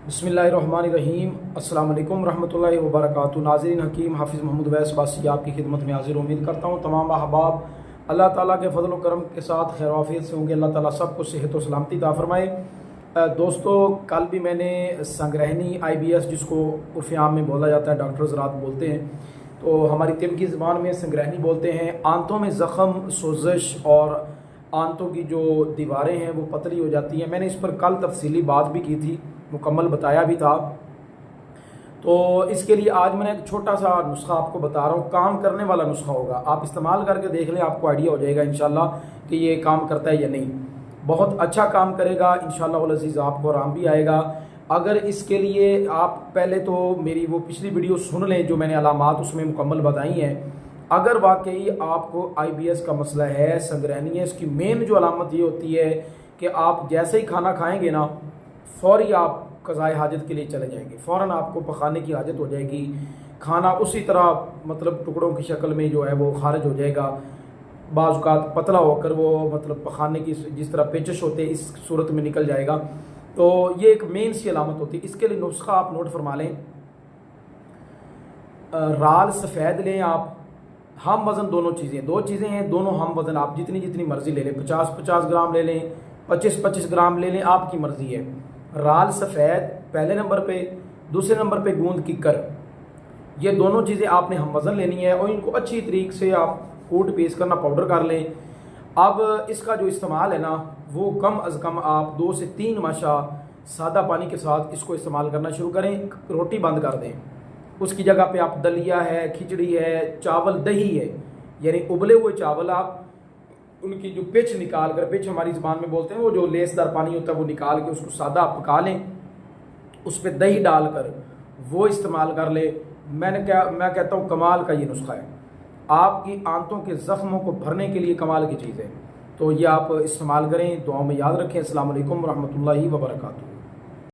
बिस्मिल्लाहिर्रहमानिर्रहीम। अस्सलाम वालेकुम रहमतुल्लाहि व बरकातुहू। नाज़रीन हकीम हाफिज़ मोहम्मद वैस बासी आपकी खिदमत में हाजिर। उम्मीद करता हूँ तमाम अहबाब अल्लाह ताला के फ़ज़ल व करम के साथ खैर आफियत से होंगे। अल्लाह ताला सबको सेहत व सलामती अता फ़रमाए। दोस्तों, कल भी मैंने संग्रहनी IBS, जिसको उर्फ़ आम में बोला जाता है, डॉक्टर ज़रात बोलते हैं, तो हमारी तिब की ज़बान में संग्रहनी बोलते हैं। आंतों में ज़ख़म, सोजिश और आंतों की जो दीवारें हैं वो पतली हो जाती हैं। मैंने इस पर कल तफसीली बात भी की थी, मुकम्मल बताया भी था। तो इसके लिए आज मैंने एक छोटा सा नुस्खा आपको बता रहा हूँ, काम करने वाला नुस्खा होगा। आप इस्तेमाल करके देख लें, आपको आइडिया हो जाएगा इंशाल्लाह कि ये काम करता है या नहीं। बहुत अच्छा काम करेगा इंशाल्लाह वल अज़ीज़, आपको आराम भी आएगा। अगर इसके लिए आप पहले तो मेरी वो पिछली वीडियो सुन लें जो मैंने अलामात उसमें मुकम्मल बताई हैं। अगर वाकई आपको IBS का मसला है, संग्रहनी है, इसकी मेन जो अलामत ये होती है कि आप जैसे ही खाना खाएंगे ना, फ़ौरी आप क़ज़ाए हाजत के लिए चले जाएंगे, फ़ौरन आपको पकाने की हाजत हो जाएगी। खाना उसी तरह मतलब टुकड़ों की शक्ल में जो है वो खारिज हो जाएगा। बाज़ औक़ात पतला होकर वो मतलब पकाने की जिस तरह पेचश होते हैं, इस सूरत में निकल जाएगा। तो ये एक मेन सी अलामत होती है। इसके लिए नुस्खा आप नोट फरमा लें। राल सफ़ेद लें आप, हम वज़न दोनों चीज़ें, दो चीज़ें हैं, दोनों हम वज़न आप जितनी जितनी मर्ज़ी ले लें, 50-50 ग्राम ले लें, 25-25 ग्राम ले लें, आपकी मर्ज़ी है। राल सफ़ेद पहले नंबर पे, दूसरे नंबर पे गूंद किक्कर। ये दोनों चीज़ें आपने हम वज़न लेनी है और इनको अच्छी तरीके से आप कूट पीस करना, पाउडर कर लें। अब इसका जो इस्तेमाल है ना, वो कम अज़ कम आप 2 से 3 माशा सादा पानी के साथ इसको इस्तेमाल करना शुरू करें। रोटी बंद कर दें, उसकी जगह पे आप दलिया है, खिचड़ी है, चावल, दही है, यानी उबले हुए चावल आप उनकी जो पिच निकाल कर, पिच हमारी ज़बान में बोलते हैं, वो जो लेसदार पानी होता है वो निकाल के उसको सादा पका लें, उस पर दही डालकर वो इस्तेमाल कर ले। मैं कहता हूँ कमाल का ये नुस्खा है, आपकी आंतों के ज़ख्मों को भरने के लिए कमाल की चीज़ है। तो ये आप इस्तेमाल करें, दुआओं में याद रखें। अस्सलाम वालेकुम रहमतुल्लाहि व बरकातुहू।